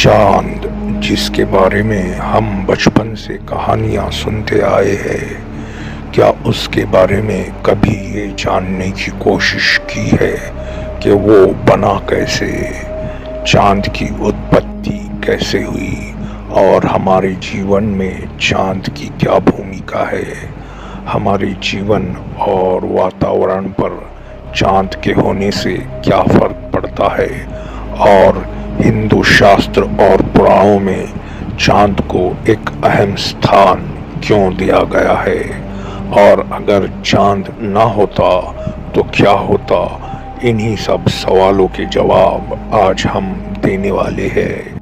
चांद, जिसके बारे में हम बचपन से कहानियाँ सुनते आए हैं, क्या उसके बारे में कभी ये जानने की कोशिश की है कि वो बना कैसे, चांद की उत्पत्ति कैसे हुई और हमारे जीवन में चांद की क्या भूमिका है, हमारे जीवन और वातावरण पर चांद के होने से क्या फर्क पड़ता है और हिंदू शास्त्र और पुराणों में चांद को एक अहम स्थान क्यों दिया गया है और अगर चांद ना होता तो क्या होता, इन्हीं सब सवालों के जवाब आज हम देने वाले हैं।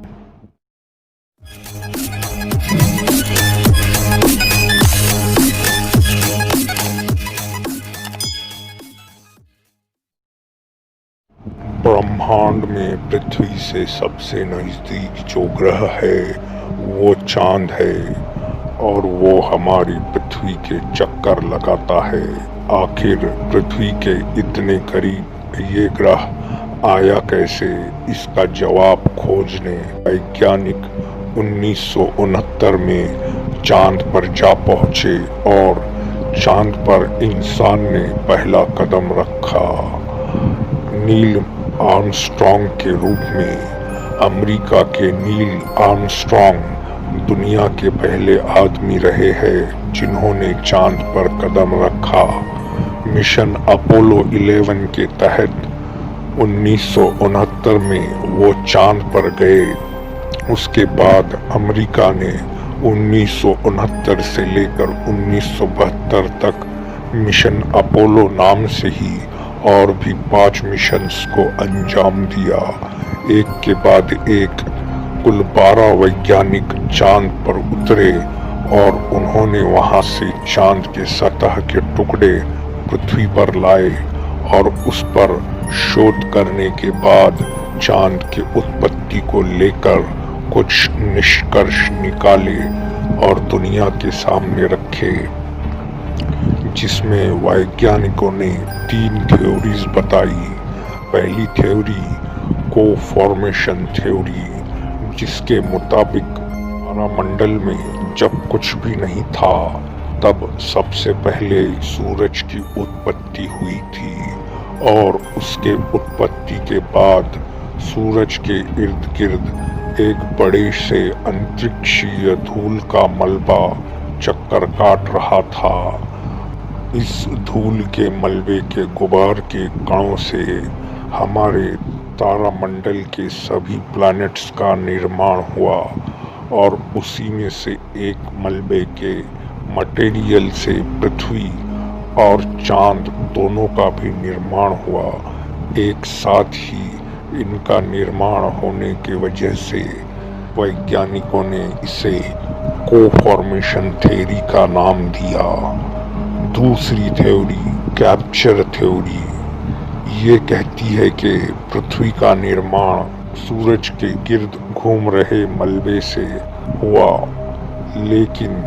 ब्रह्मांड में पृथ्वी से सबसे नज़दीक जो ग्रह है वो चांद है और वो हमारी पृथ्वी के चक्कर लगाता है। आखिर पृथ्वी के इतने करीब ये ग्रह आया कैसे, इसका जवाब खोजने वैज्ञानिक 1969 में चांद पर जा पहुँचे और चांद पर इंसान ने पहला कदम रखा। नील आर्मस्ट्रॉन्ग के रूप में अमेरिका के नील आर्मस्ट्रॉन्ग दुनिया के पहले आदमी रहे हैं जिन्होंने चांद पर कदम रखा। मिशन अपोलो 11 के तहत 1969 में वो चांद पर गए। उसके बाद अमेरिका ने 1969 से लेकर 1972 तक मिशन अपोलो नाम से ही और भी 5 मिशंस को अंजाम दिया। एक के बाद एक कुल 12 वैज्ञानिक चांद पर उतरे और उन्होंने वहां से चांद के सतह के टुकड़े पृथ्वी पर लाए और उस पर शोध करने के बाद चांद की उत्पत्ति को लेकर कुछ निष्कर्ष निकाले और दुनिया के सामने रखे, जिसमें वैज्ञानिकों ने 3 थ्योरीज बताई। पहली थ्योरी को-फॉर्मेशन थ्योरी, जिसके मुताबिक तारामंडल में जब कुछ भी नहीं था तब सबसे पहले सूरज की उत्पत्ति हुई थी और उसके उत्पत्ति के बाद सूरज के इर्द गिर्द एक बड़े से अंतरिक्षीय धूल का मलबा चक्कर काट रहा था। इस धूल के मलबे के गुबार के कणों से हमारे तारामंडल के सभी प्लैनेट्स का निर्माण हुआ और उसी में से एक मलबे के मटेरियल से पृथ्वी और चांद दोनों का भी निर्माण हुआ। एक साथ ही इनका निर्माण होने की वजह से वैज्ञानिकों ने इसे को-फॉर्मेशन थ्योरी का नाम दिया। दूसरी थ्योरी कैप्चर थ्योरी, ये कहती है कि पृथ्वी का निर्माण सूरज के गिर्द घूम रहे मलबे से हुआ, लेकिन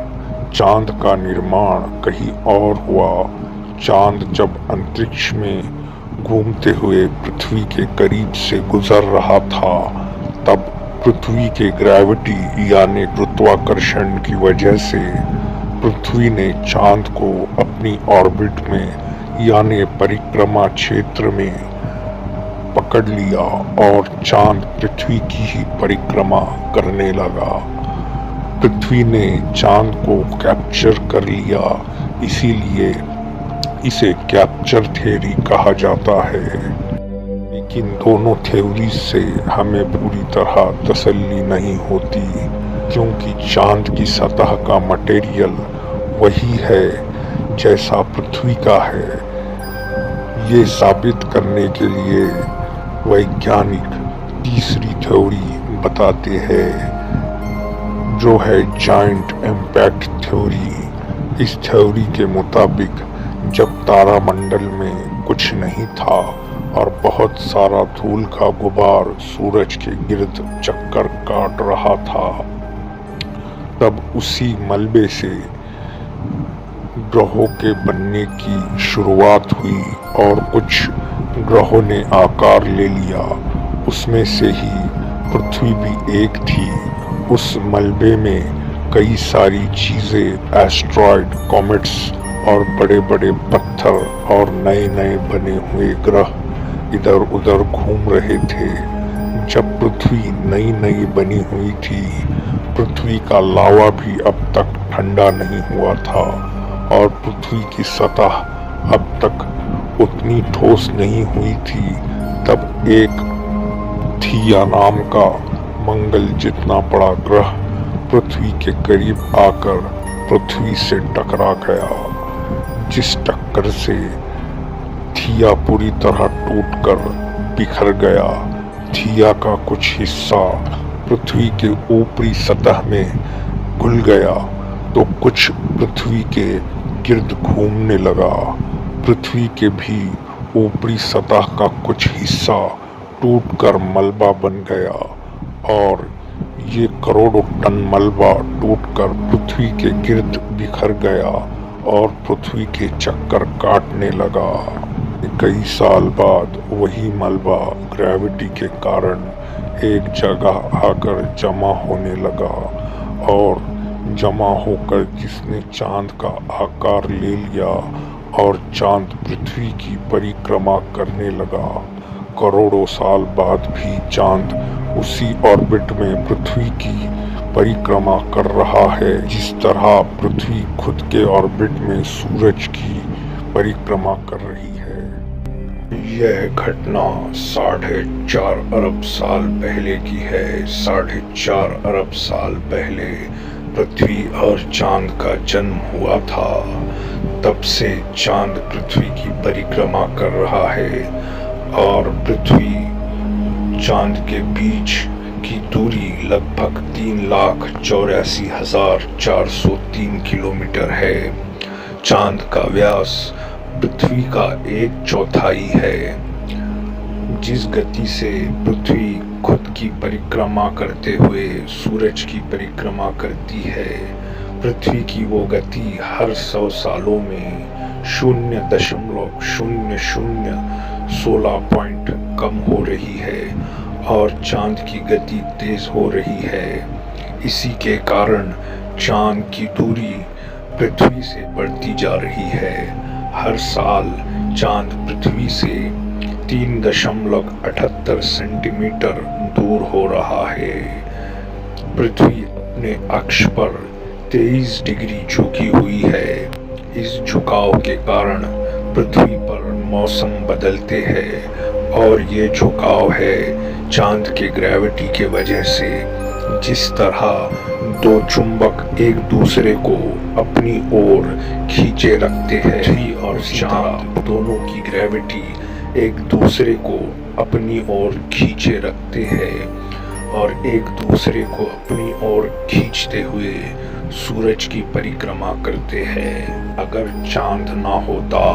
चांद का निर्माण कहीं और हुआ। चांद जब अंतरिक्ष में घूमते हुए पृथ्वी के करीब से गुजर रहा था तब पृथ्वी के ग्रेविटी यानी गुरुत्वाकर्षण की वजह से पृथ्वी ने चांद को अपनी ऑर्बिट में यानी परिक्रमा क्षेत्र में पकड़ लिया और चांद पृथ्वी की ही परिक्रमा करने लगा। पृथ्वी ने चांद को कैप्चर कर लिया, इसीलिए इसे कैप्चर थ्योरी कहा जाता है। लेकिन दोनों थ्योरी से हमें पूरी तरह तसल्ली नहीं होती, क्योंकि चांद की सतह का मटेरियल वही है जैसा पृथ्वी का है। ये साबित करने के लिए वैज्ञानिक तीसरी थ्योरी बताते हैं, जो है जायंट इम्पैक्ट थ्योरी। इस थ्योरी के मुताबिक जब तारामंडल में कुछ नहीं था और बहुत सारा धूल का गुबार सूरज के गिर्द चक्कर काट रहा था, तब उसी मलबे से ग्रहों के बनने की शुरुआत हुई और कुछ ग्रहों ने आकार ले लिया। उसमें से ही पृथ्वी भी एक थी। उस मलबे में कई सारी चीजें, एस्ट्रॉयड, कॉमेट्स और बड़े बड़े पत्थर और नए नए बने हुए ग्रह इधर उधर घूम रहे थे। जब पृथ्वी नई नई बनी हुई थी, पृथ्वी का लावा भी अब तक ठंडा नहीं हुआ था और पृथ्वी की सतह अब तक उतनी ठोस नहीं हुई थी। तब एक थिया नाम का मंगल जितना बड़ा ग्रह पृथ्वी के करीब आकर पृथ्वी से टकरा गया, जिस टक्कर से थिया पूरी तरह टूटकर बिखर गया। थिया का कुछ हिस्सा पृथ्वी के ऊपरी सतह में घुल गया तो कुछ पृथ्वी के गिर्द घूमने लगा। पृथ्वी के भी ऊपरी सतह का कुछ हिस्सा टूटकर मलबा बन गया और ये करोड़ों टन मलबा टूटकर पृथ्वी के गिर्द बिखर गया और पृथ्वी के चक्कर काटने लगा। कई साल बाद वही मलबा ग्रेविटी के कारण एक जगह आकर जमा होने लगा और जमा होकर जिसने चांद का आकार ले लिया और चांद पृथ्वी की परिक्रमा करने लगा। करोड़ों साल बाद भी चांद उसी ऑर्बिट में पृथ्वी की परिक्रमा कर रहा है, जिस तरह पृथ्वी खुद के ऑर्बिट में सूरज की परिक्रमा कर रही है। यह घटना 4.5 अरब साल पहले की है। 4.5 अरब साल पहले पृथ्वी और चांद का जन्म हुआ था। तब से चांद पृथ्वी की परिक्रमा कर रहा है और पृथ्वी चांद के बीच की दूरी लगभग 3,84,403 किलोमीटर है। चांद का व्यास पृथ्वी का 1/4 है। जिस गति से पृथ्वी खुद की परिक्रमा करते हुए सूरज की परिक्रमा करती है, पृथ्वी की वो गति हर 100 सालों में 0.0016 पॉइंट कम हो रही है और चांद की गति तेज हो रही है। इसी के कारण चांद की दूरी पृथ्वी से बढ़ती जा रही है। हर साल चांद पृथ्वी से 3.78 सेंटीमीटर दूर हो रहा है। पृथ्वी अपने अक्ष पर 23 डिग्री झुकी हुई है। इस झुकाव के कारण पृथ्वी पर मौसम बदलते हैं और ये झुकाव है चांद के ग्रेविटी के वजह से। जिस तरह दो चुंबक एक दूसरे को अपनी ओर खींचे रखते हैं, पृथ्वी और चांद दोनों की ग्रेविटी एक दूसरे को अपनी ओर खींचे रखते हैं और एक दूसरे को अपनी ओर खींचते हुए सूरज की परिक्रमा करते हैं। अगर चांद ना होता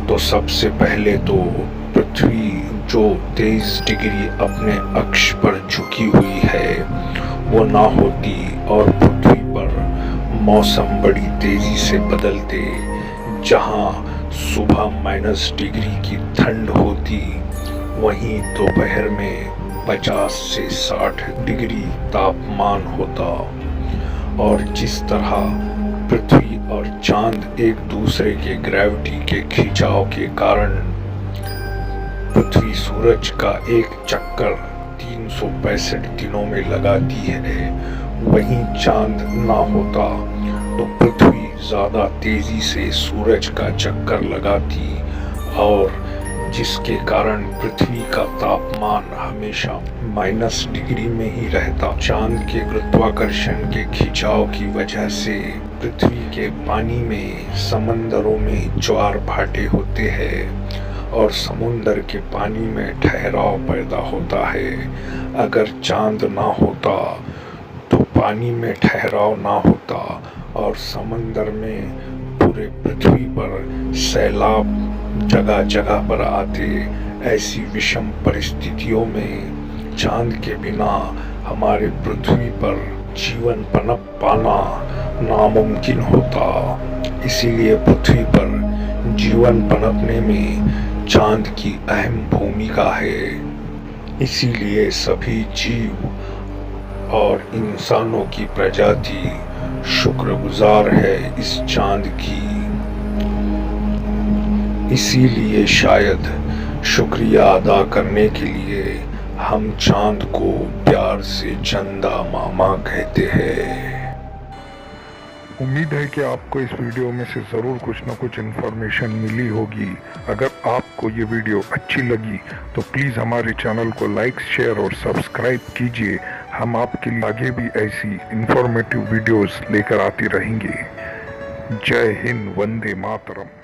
तो सबसे पहले तो पृथ्वी जो 23 डिग्री अपने अक्ष पर झुकी हुई है वो ना होती और पृथ्वी पर मौसम बड़ी तेजी से बदलते। जहां सुबह -डिग्री की ठंड होती, वहीं दोपहर में 50 से 60 डिग्री तापमान होता। और जिस तरह पृथ्वी और चांद एक दूसरे के ग्रेविटी के खिंचाव के कारण पृथ्वी सूरज का एक चक्कर 365 दिनों में लगाती है, वहीं चांद ना होता तो पृथ्वी ज्यादा तेजी से सूरज का चक्कर लगाती और जिसके कारण पृथ्वी का तापमान हमेशा -डिग्री में ही रहता। चांद के गुरुत्वाकर्षण के खिंचाव की वजह से पृथ्वी के पानी में समंदरों में ज्वार भाटे होते हैं और समुंदर के पानी में ठहराव पैदा होता है। अगर चांद ना होता तो पानी में ठहराव ना होता और समंदर में पूरे पृथ्वी पर सैलाब जगह जगह पर आते। ऐसी विषम परिस्थितियों में चांद के बिना हमारे पृथ्वी पर जीवन पनप पाना नामुमकिन होता। इसीलिए पृथ्वी पर जीवन पनपने में चांद की अहम भूमिका है। इसीलिए सभी जीव और इंसानों की प्रजाति शुक्रगुजार है इस चांद की। इसीलिए शायद शुक्रिया अदा करने के लिए हम चांद को प्यार से चंदा मामा कहते हैं। उम्मीद है कि आपको इस वीडियो में से ज़रूर कुछ ना कुछ इन्फॉर्मेशन मिली होगी। अगर आपको ये वीडियो अच्छी लगी तो प्लीज़ हमारे चैनल को लाइक, शेयर और सब्सक्राइब कीजिए। हम आपके लिए आगे भी ऐसी इंफॉर्मेटिव वीडियोस लेकर आते रहेंगे। जय हिंद, वंदे मातरम।